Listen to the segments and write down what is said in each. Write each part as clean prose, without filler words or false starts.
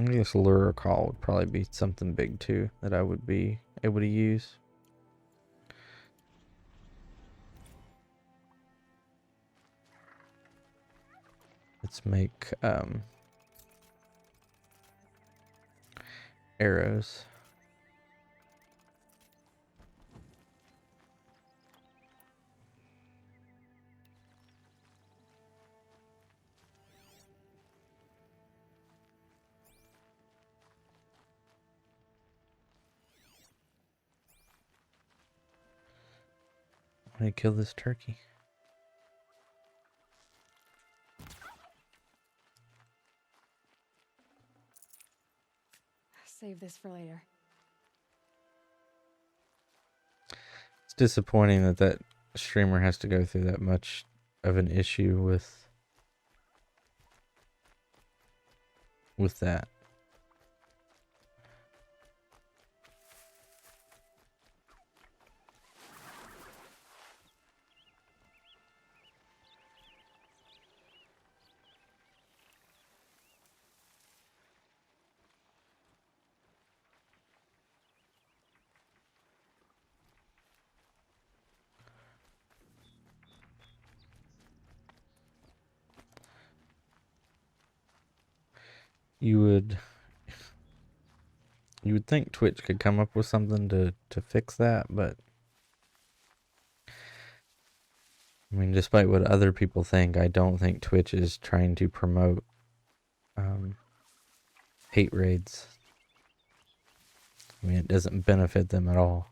I guess lure call would probably be something big too that I would be able to use. Let's make arrows. I'm gonna kill this turkey. Save this for later. It's disappointing that that streamer has to go through that much of an issue with that. You would think Twitch could come up with something to fix that, but I mean, despite what other people think, I don't think Twitch is trying to promote hate raids. I mean, it doesn't benefit them at all.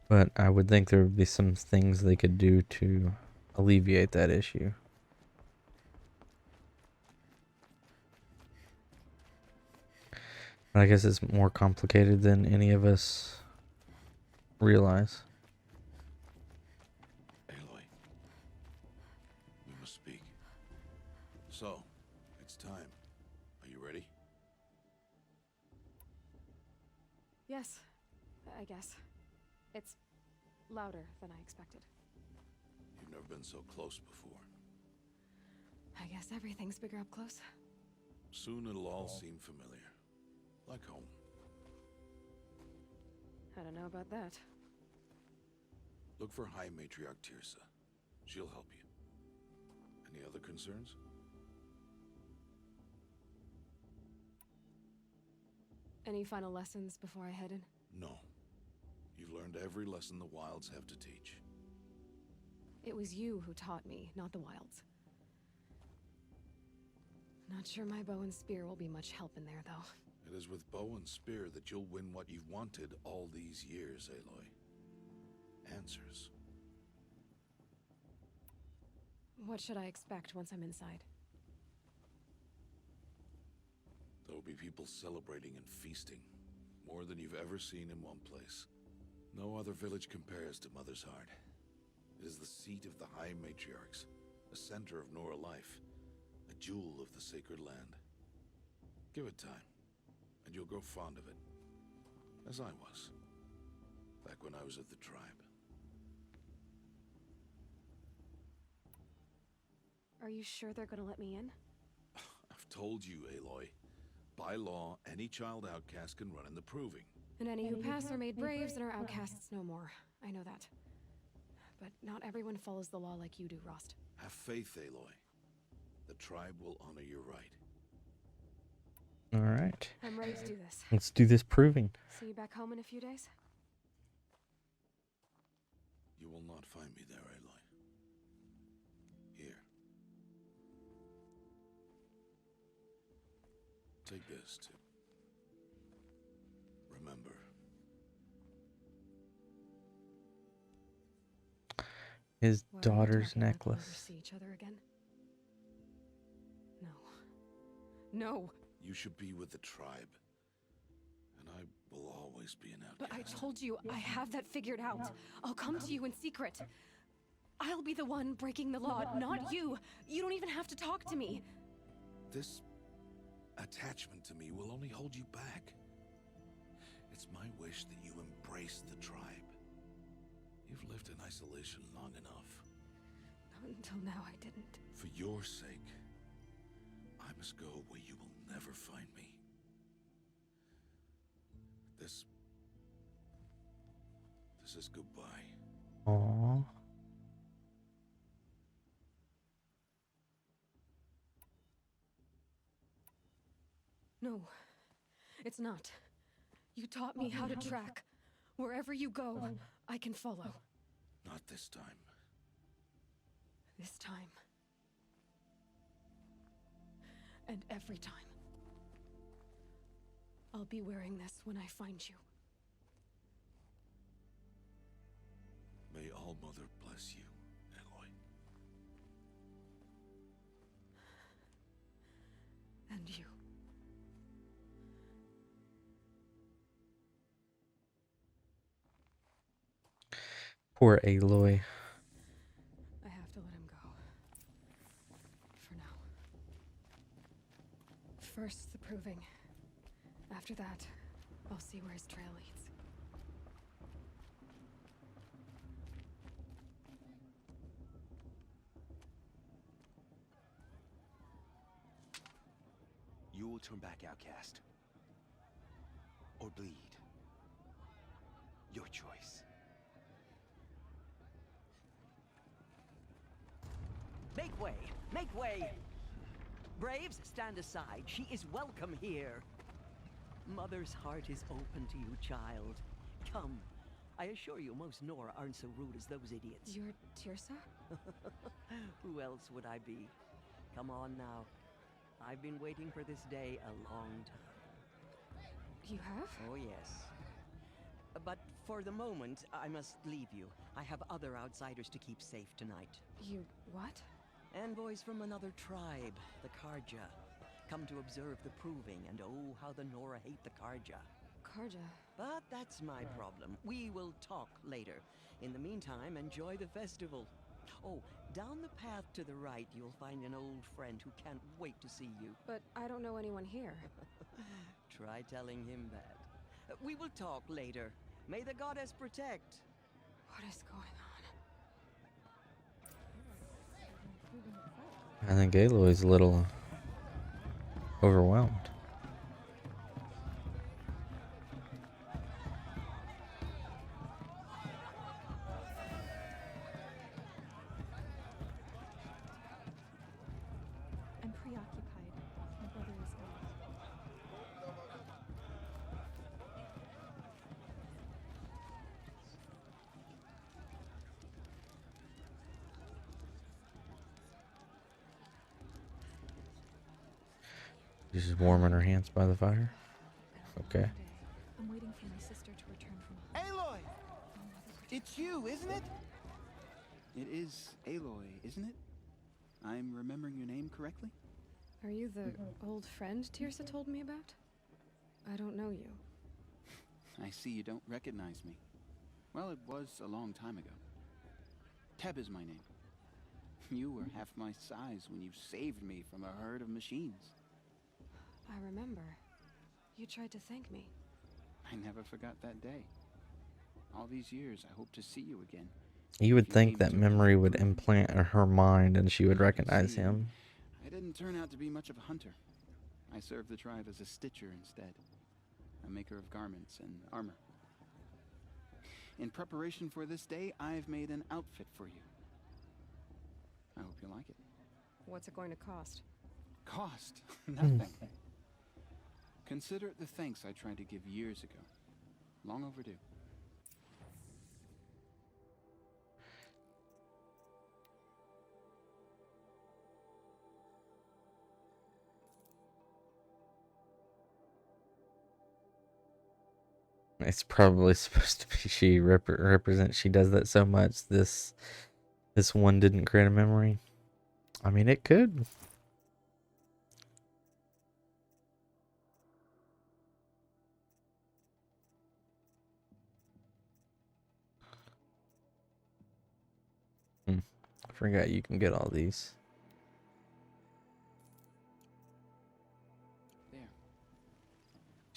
But I would think there would be some things they could do to alleviate that issue. But I guess it's more complicated than any of us realize. Aloy, we must speak. So, it's time. Are you ready? Yes, I guess. It's louder than I expected. You've never been so close before. I guess everything's bigger up close. Soon it'll all seem familiar. Like home. I don't know about that. Look for High Matriarch Tirsa. She'll help you. Any other concerns? Any final lessons before I head in? No. You've learned every lesson the Wilds have to teach. It was you who taught me, not the Wilds. Not sure my bow and spear will be much help in there, though. It is with bow and spear that you'll win what you've wanted all these years, Aloy. Answers. What should I expect once I'm inside? There will be people celebrating and feasting. More than you've ever seen in one place. No other village compares to Mother's Heart. It is the seat of the High Matriarchs, a center of Nora life, a jewel of the sacred land. Give it time, and you'll grow fond of it. As I was, back when I was at the tribe. Are you sure they're gonna let me in? I've told you, Aloy. By law, any child outcast can run in the proving. And any who pass are made braves and are outcasts no more. I know that. But not everyone follows the law like you do, Rost. Have faith, Aloy. The tribe will honor your right. All right. I'm ready to do this. Let's do this proving. See you back home in a few days? You will not find me there, Aloy. Here. Take this, too. Remember. His Well, daughter's talking like we'll never necklace. see each other again? No. No! You should be with the tribe. And I will always be an outcast. But I told you, I have that figured out. I'll come to you in secret. I'll be the one breaking the law, not you. You don't even have to talk to me. This attachment to me will only hold you back. It's my wish that you embrace the tribe. You've lived in isolation long enough. Until now, I didn't. For your sake, I must go where you will never find me. This is goodbye. Aww. No, it's not. You taught me how to track. Wherever you go, I can follow. Not this time. This time. And every time. I'll be wearing this when I find you. May All Mother bless you, Aloy. And you. Poor Aloy. I have to let him go. For now. First, the proving. After that, I'll see where his trail leads. You will turn back, outcast. Or bleed. Your choice. Make way! Make way! Braves, stand aside. She is welcome here. Mother's heart is open to you, child. Come. I assure you, most Nora aren't so rude as those idiots. You're Tirsa? Who else would I be? Come on now. I've been waiting for this day a long time. You have? Oh, yes. But for the moment, I must leave you. I have other outsiders to keep safe tonight. You what? Envoys from another tribe, the Karja. Come to observe the proving, and oh, how the Nora hate the Karja. Karja. But that's my problem. We will talk later. In the meantime, enjoy the festival. Oh, down the path to the right, you'll find an old friend who can't wait to see you. But I don't know anyone here. Try telling him that. We will talk later. May the goddess protect. What is going on? I think Aloy's a little overwhelmed. I'm preoccupied. My brother is ill. She's just warming her hands by the fire. Okay. I'm waiting for my sister to return from Aloy! It's you, isn't it? It is Aloy, isn't it? I'm remembering your name correctly? Are you the old friend Tirsa told me about? I don't know you. I see you don't recognize me. Well, it was a long time ago. Teb is my name. You were half my size when you saved me from a herd of machines. I remember. You tried to thank me. I never forgot that day. All these years, I hope to see you again. You would If think aim that to memory would improve, implant in her mind and she would recognize See, him. I didn't turn out to be much of a hunter. I served the tribe as a stitcher instead. A maker of garments and armor. In preparation for this day, I've made an outfit for you. I hope you like it. What's it going to cost? Cost? Nothing. Consider it the thanks I tried to give years ago. Long overdue. It's probably supposed to be she represents. She does that so much. This one didn't create a memory. I mean, it could. I forgot you can get all these.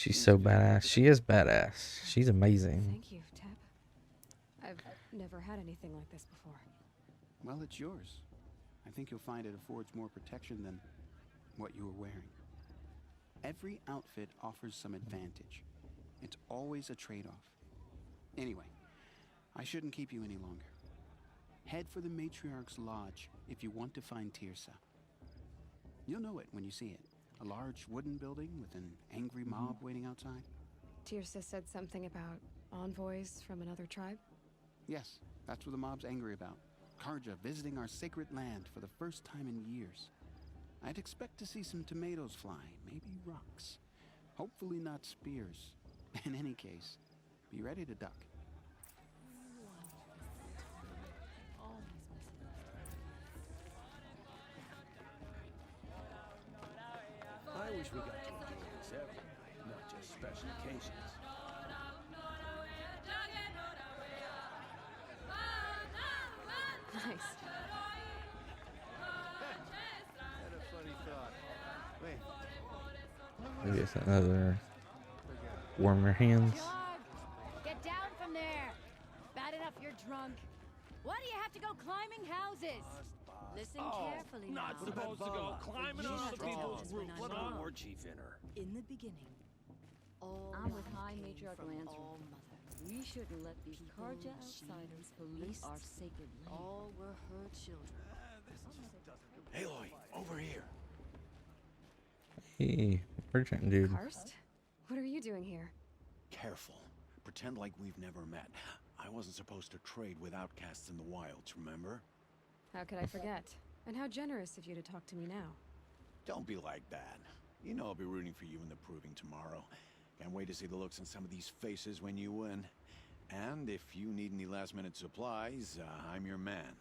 She's so badass. She is badass. She's amazing. Thank you, Teb. I've never had anything like this before. Well, it's yours. I think you'll find it affords more protection than what you were wearing. Every outfit offers some advantage. It's always a trade-off. Anyway, I shouldn't keep you any longer. Head for the Matriarch's Lodge if you want to find Tirsa. You'll know it when you see it. A large wooden building with an angry mob waiting outside. Tirsa said something about envoys from another tribe? Yes, that's what the mob's angry about. Karja visiting our sacred land for the first time in years. I'd expect to see some tomatoes fly, maybe rocks. Hopefully not spears. In any case, be ready to duck. I wish we got to enjoy this every night, not just special occasions. Nice. Had a funny thought. Wait, Maybe it's another warm your hands. Dog, get down from there. Bad enough you're drunk. Why do you have to go climbing houses? Listen carefully now. not supposed to go climbing She's on other strong. people's When roofs. I'm Let a young. war chief in her. In the beginning, all I'm with life High came Matriarch from Lansra. all mother. We shouldn't let these People, Karja machines, outsiders pollute our beasts, sacred land. All were her children. Aloy, over here. Hey, merchant dude. Karst? What are you doing here? Careful. Pretend like we've never met. I wasn't supposed to trade with outcasts in the wilds, remember? How could I forget? And how generous of you to talk to me now. Don't be like that. You know I'll be rooting for you in the proving tomorrow. Can't wait to see the looks on some of these faces when you win. And if you need any last-minute supplies, I'm your man.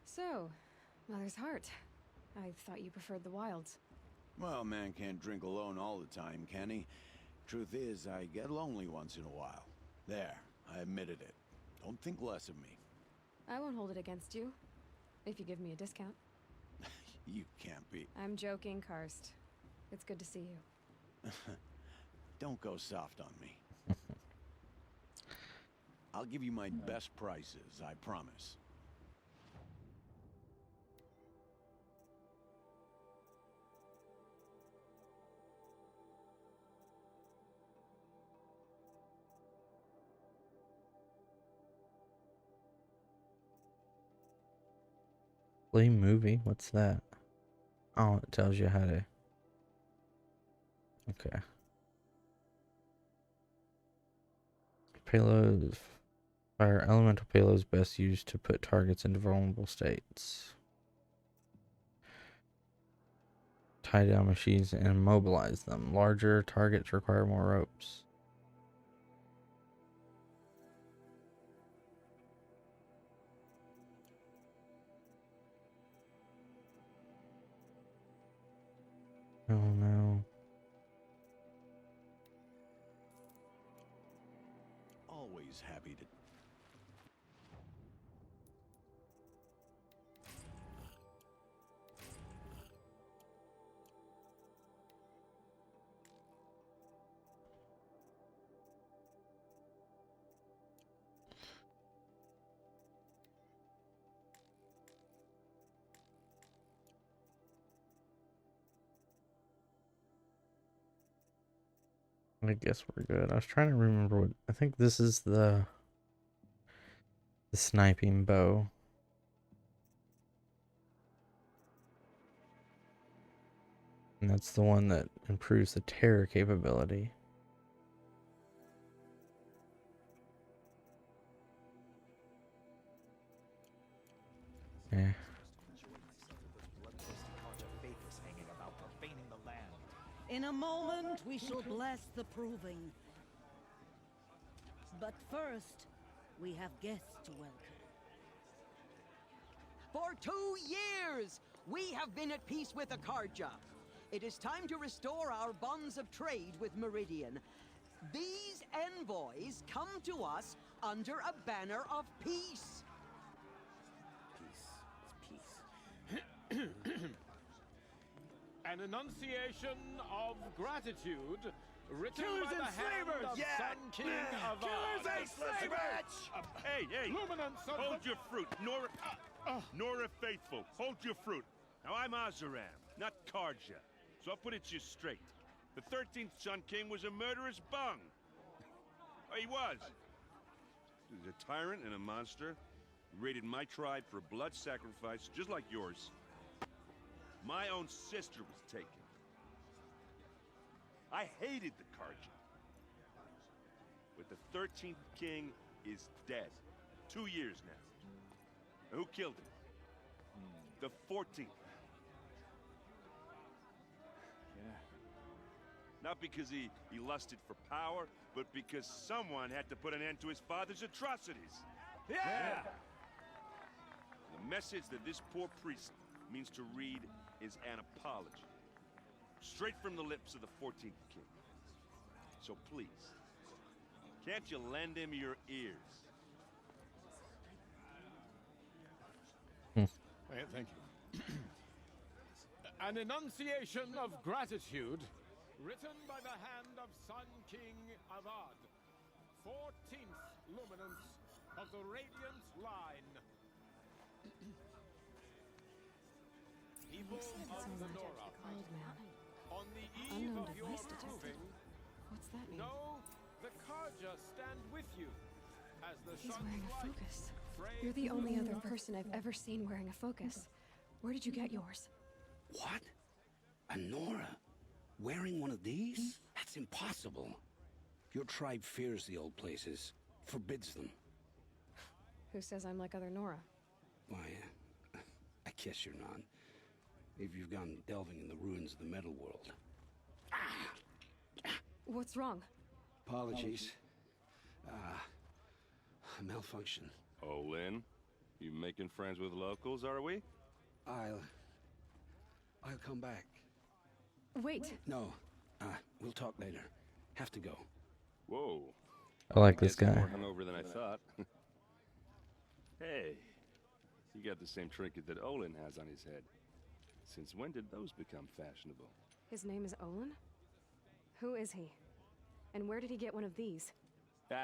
So, Mother's Heart. I thought you preferred the wilds. Well, man can't drink alone all the time, can he? Truth is, I get lonely once in a while. There, I admitted it. Don't think less of me. I won't hold it against you. If you give me a discount. You can't be. I'm joking, Karst. It's good to see you. Don't go soft on me. I'll give you my best prices, I promise. Play movie? What's that? Oh, it tells you how to. Okay. Payload. Fire elemental payloads best used to put targets into vulnerable states. Tie down machines and immobilize them. Larger targets require more ropes. Oh no. Always happy to. I guess we're good. I was trying to remember what I think this is the sniping bow. And that's the one that improves the terror capability. Yeah. In a moment, we shall bless the proving. But first, we have guests to welcome. For 2 years, we have been at peace with Akarja. It is time to restore our bonds of trade with Meridian. These envoys come to us under a banner of peace. Peace is peace. And An enunciation of gratitude written Killers by and the hand slavers! of Yeah! Sun King of Killers and slavers! Hey! Luminance of Hold your fruit, Nora Faithful. Hold your fruit. Now I'm Azaram, not Karja. So I'll put it to you straight. The 13th Sun King was a murderous bung. He was. He was a tyrant and a monster. He raided my tribe for blood sacrifice, just like yours. My own sister was taken. I hated the Karja. But the 13th king is dead. 2 years now. And who killed him? The 14th. Yeah. Not because he lusted for power, but because someone had to put an end to his father's atrocities. Yeah! The message that this poor priest means to read is an apology. Straight from the lips of the 14th king. So please, can't you lend him your ears? Thank you. An enunciation of gratitude written by the hand of Sun King Avad, 14th luminance of the Radiant Line. People Looks like of some the magic Nora, called man. on the eve Unknown of your device detected. proving, What's that mean? know the Karja stand with you as the He's sun's wearing a light focus. frames You're the only other person I've ever seen wearing a focus. Where did you get yours? What? A Nora? Wearing one of these? That's impossible. Your tribe fears the old places, forbids them. Who says I'm like other Nora? Why, I guess you're not. If you've gone delving in the ruins of the metal world. What's wrong? Apologies. A malfunction. Oh, Lynn, you making friends with locals, are we? I'll come back. Wait. No, we'll talk later. Have to go. Whoa. I like this Guess I'm guy. more hungover than I thought. Hey, you got the same trinket that Olin has on his head. Since when did those become fashionable? His name is Olin? Who is he? And where did he get one of these?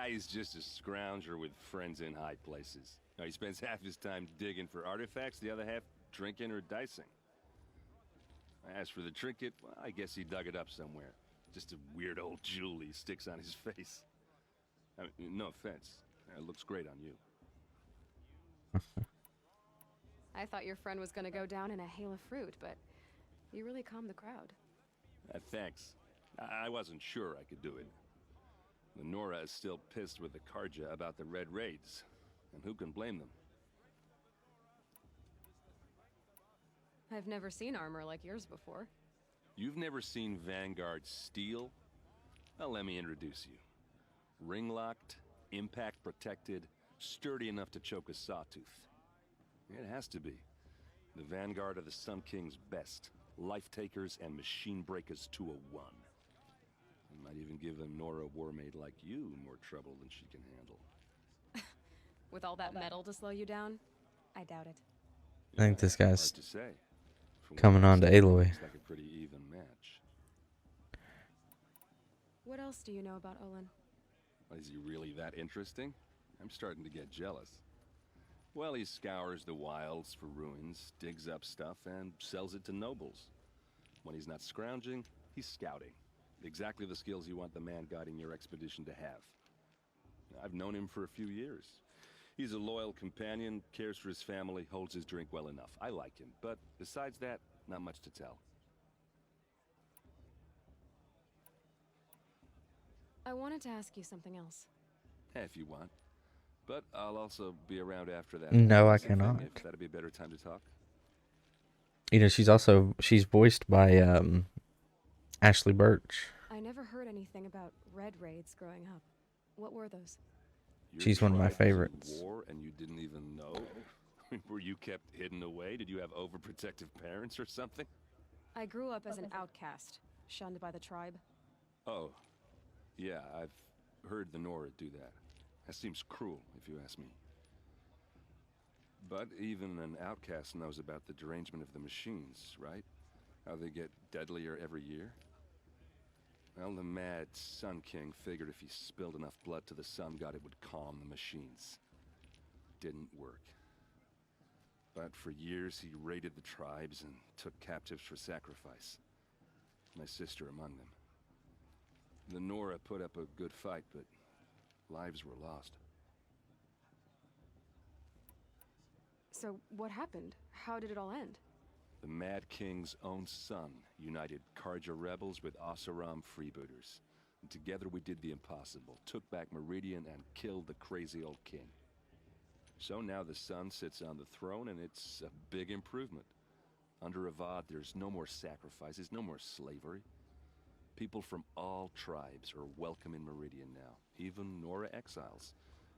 He's just a scrounger with friends in high places. He spends half his time digging for artifacts, the other half drinking or dicing. As for the trinket, well, I guess he dug it up somewhere. Just a weird old jewel he sticks on his face. I mean, no offense. It looks great on you. I thought your friend was gonna go down in a hail of fruit, but you really calmed the crowd. Thanks. I wasn't sure I could do it. The Nora is still pissed with the Karja about the Red Raids. And who can blame them? I've never seen armor like yours before. You've never seen Vanguard steel? Well, let me introduce you. Ring-locked, impact-protected, sturdy enough to choke a sawtooth. It has to be. The Vanguard of the Sun King's best. Life-takers and machine-breakers to a one. I might even give a Nora warmaid like you more trouble than she can handle. With all that metal to slow you down? I doubt it. I think this Hard guy's to say. From coming what on to I've seen, Aloy. Looks like a pretty even match. What else do you know about Olin? Is he really that interesting? I'm starting to get jealous. Well, he scours the wilds for ruins, digs up stuff, and sells it to nobles. When he's not scrounging, he's scouting. Exactly the skills you want the man guiding your expedition to have. I've known him for a few years. He's a loyal companion, cares for his family, holds his drink well enough. I like him, but besides that, not much to tell. I wanted to ask you something else. If you want. But I'll also be around after that. No, I thing, cannot. If that'd be a better time to talk. You know, she's voiced by Ashley Birch. I never heard anything about red raids growing up. What were those? Your She's one of my tribe was in favorites. War and you didn't even know? Were you kept hidden away? Did you have overprotective parents or something? I grew up as an outcast, shunned by the tribe. Oh, yeah, I've heard the Nora do that. That seems cruel, if you ask me. But even an outcast knows about the derangement of the machines, right? How they get deadlier every year? Well, the mad Sun King figured if he spilled enough blood to the Sun God, it would calm the machines. Didn't work. But for years, he raided the tribes and took captives for sacrifice. My sister among them. The Nora put up a good fight, but lives were lost. So, what happened? How did it all end? The Mad King's own son united Karja rebels with Oseram freebooters. And together we did the impossible, took back Meridian and killed the crazy old king. So now the son sits on the throne and it's a big improvement. Under Avad, there's no more sacrifices, no more slavery. People from all tribes are welcome in Meridian now, even Nora exiles.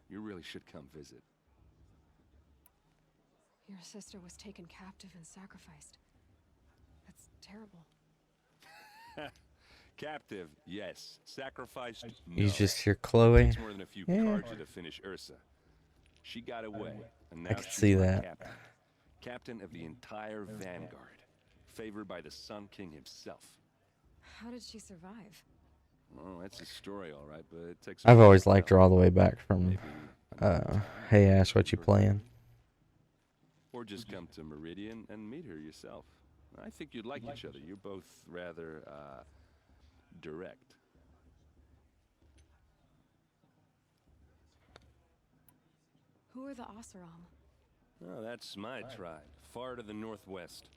You really should come visit. Your sister was taken captive and sacrificed. That's terrible. Captive, yes. Sacrificed, no. You just hear Chloe. Takes more than a few Karja to finish Ursa. She got away, and now I can she's see my that. captain. Captain of the entire vanguard, favored by the Sun King himself. How did she survive? Oh, that's a story, all right, but it takes. I've always liked her all the way back from, Hey Ash, what you playing? Or just come to Meridian and meet her yourself. I think you'd like each other. You're both rather, direct. Who are the Oseram? Oh, that's my tribe, far to the northwest.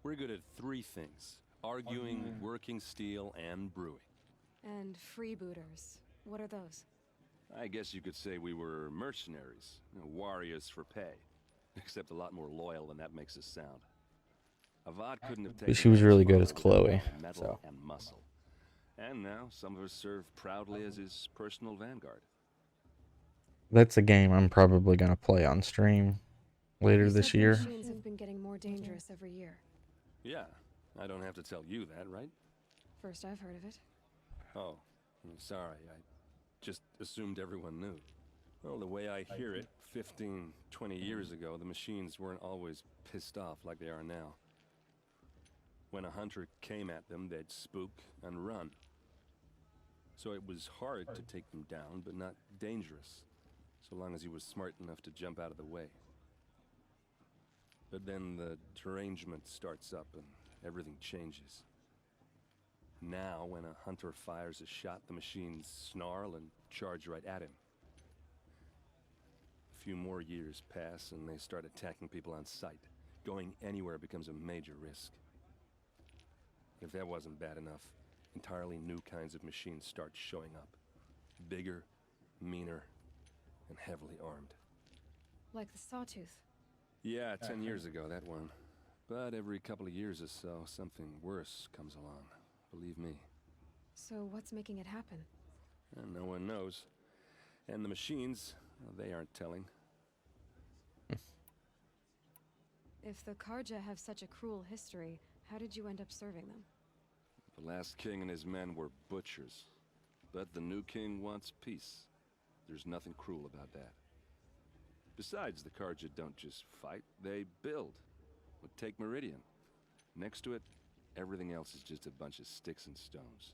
We're good at three things: arguing, working steel, and brewing. And freebooters. What are those? I guess you could say we were mercenaries, warriors for pay. Except a lot more loyal than that makes us sound. Avad couldn't have taken. But she was really good as Chloe, metal so. and muscle. And now some of us serve proudly as his personal vanguard. That's a game I'm probably gonna play on stream later this The year. machines have been getting more dangerous every year. Yeah, I don't have to tell you that, right? First I've heard of it. Oh, I'm sorry. I just assumed everyone knew. Well, the way I hear it, 15, 20 years ago, the machines weren't always pissed off like they are now. When a hunter came at them, they'd spook and run. So it was hard to take them down, but not dangerous, so long as he was smart enough to jump out of the way. But then the derangement starts up and everything changes. Now, when a hunter fires a shot, the machines snarl and charge right at him. A few more years pass and they start attacking people on sight. Going anywhere becomes a major risk. If that wasn't bad enough, entirely new kinds of machines start showing up. Bigger, meaner, and heavily armed. Like the Sawtooth. Yeah, 10 years ago, that one. But every couple of years or so, something worse comes along. Believe me. So what's making it happen? And no one knows. And the machines, well, they aren't telling. If the Karja have such a cruel history, how did you end up serving them? The last king and his men were butchers. But the new king wants peace. There's nothing cruel about that. Besides, the Karja don't just fight, they build. But take Meridian. Next to it, everything else is just a bunch of sticks and stones.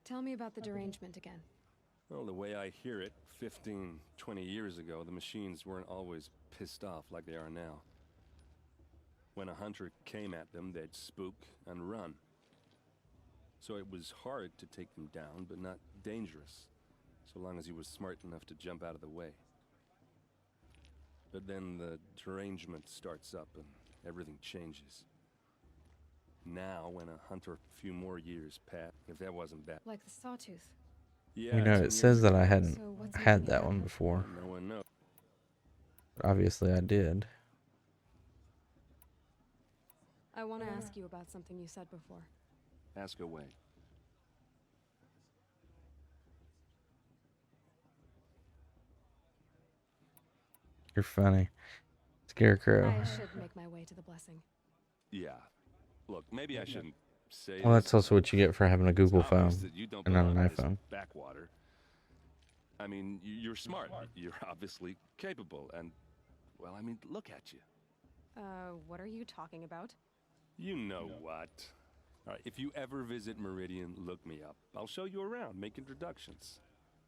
Tell me about the derangement again. Well, the way I hear it, 15, 20 years ago, the machines weren't always pissed off like they are now. When a hunter came at them, they'd spook and run. So it was hard to take them down, but not dangerous, so long as he was smart enough to jump out of the way. But then the derangement starts up and everything changes. Now, when a hunter, a few more years pass, if that wasn't bad. Like the Sawtooth. Yeah, You know, 10 it years says that ago. I hadn't So what's had making it that one happen? before. No one knows. But obviously I did. I want to ask you about something you said before. Ask away. You're funny. Scarecrow. I should make my way to the blessing. Yeah. Look, maybe I shouldn't say Well, that's this. also what you get for having a Google It's obvious phone that you don't and not belong an in this iPhone. backwater. I mean, you're smart. You're obviously capable, and well, I mean, look at you. What are you talking about? You know what. All right, if you ever visit Meridian, look me up. I'll show you around, make introductions.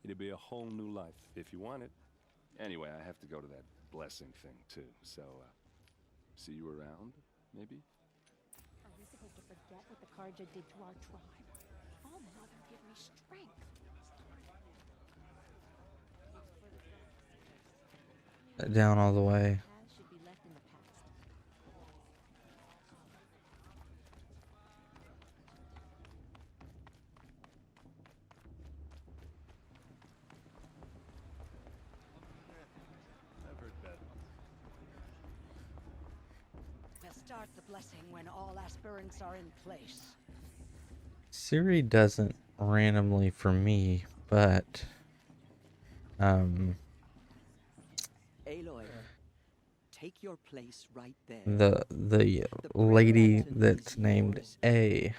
It'll be a whole new life, if you want it. Anyway, I have to go to that blessing thing, too. So, see you around, maybe? Are we supposed to forget what the Karja did to our tribe? Oh, Mother, give me strength. Down all the way. Past should be left in the past. I've heard that. We'll start the blessing when all aspirants are in place. Siri doesn't randomly for me, but Aloy, take your place right there. the lady that's named A,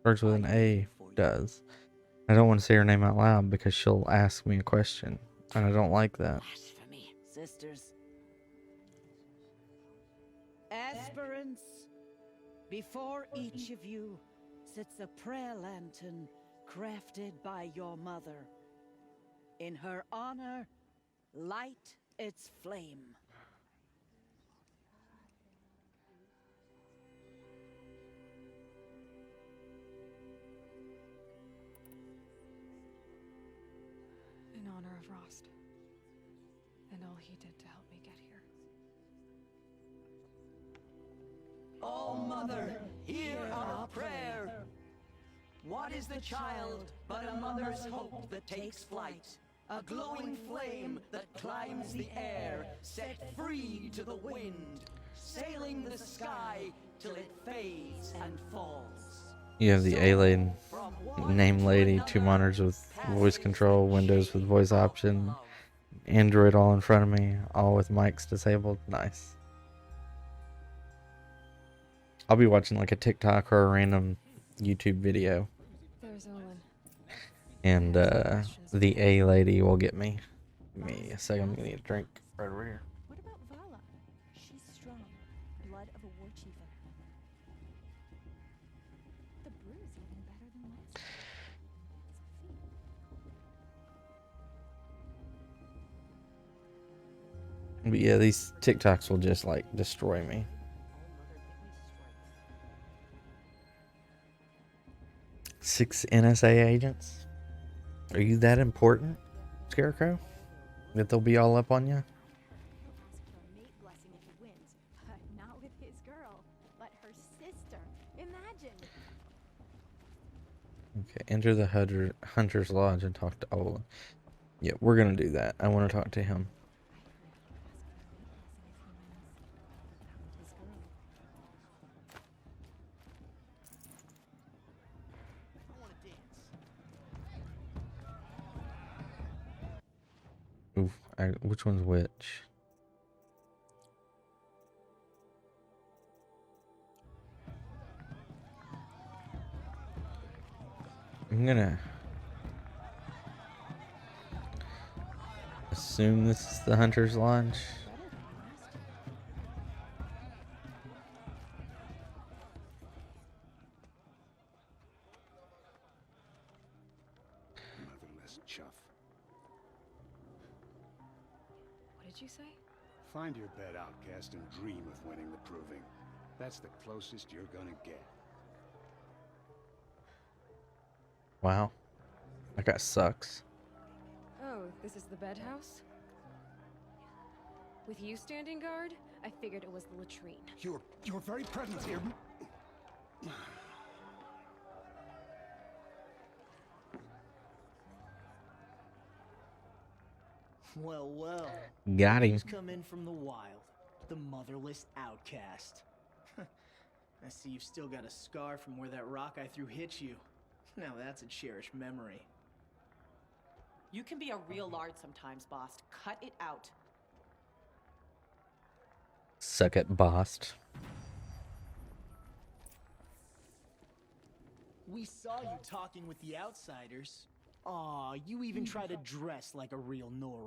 starts with an A, does. I don't want to say her name out loud because she'll ask me a question, and I don't like that. Blasphemy. Sisters. Aspirants, before each of you sits a prayer lantern crafted by your mother. In her honor, light its flame. In honor of Rost. And all he did to help me get here. Oh, Mother, hear our prayer. What is the child but a mother's hope that takes flight? A glowing flame that climbs the air, set free to the wind, sailing the sky till it fades and falls. You have the alien name lady, 2 monitors with voice control, Windows with voice option, Android all in front of me, all with mics disabled. Nice. I'll be watching like a TikTok or a random YouTube video, There's Olin. and the A lady will get me. Give me a second, I'm gonna need a drink right over here. What about Vala? She's strong. Blood of a war chief in her. The brew's even better than last time. It's a feat. But yeah, these TikToks will just like destroy me. 6 NSA agents? Are you that important, Scarecrow? That they'll be all up on you? He'll ask for a mate blessing if he wins, but not with his girl, but her sister. Imagine. Okay, enter the Hunter's Lodge and talk to Olin. Yeah, we're gonna do that. I want to talk to him. Oof, which one's which? I'm gonna assume this is the Hunter's Lodge. Motherless chuff. What did you say? Find your bed, outcast, and dream of winning the proving. That's the closest you're gonna get. Wow, that guy sucks. Oh, this is the bed house? With you standing guard, I figured it was the latrine. Your very presence here. Well, well. Got him. Who's come in from the wild? The motherless outcast. I see you've still got a scar from where that rock I threw hit you. Now that's a cherished memory. You can be a real lard sometimes, boss. Cut it out. Suck it, boss. We saw you talking with the outsiders. Aw, you even try to dress like a real Nora.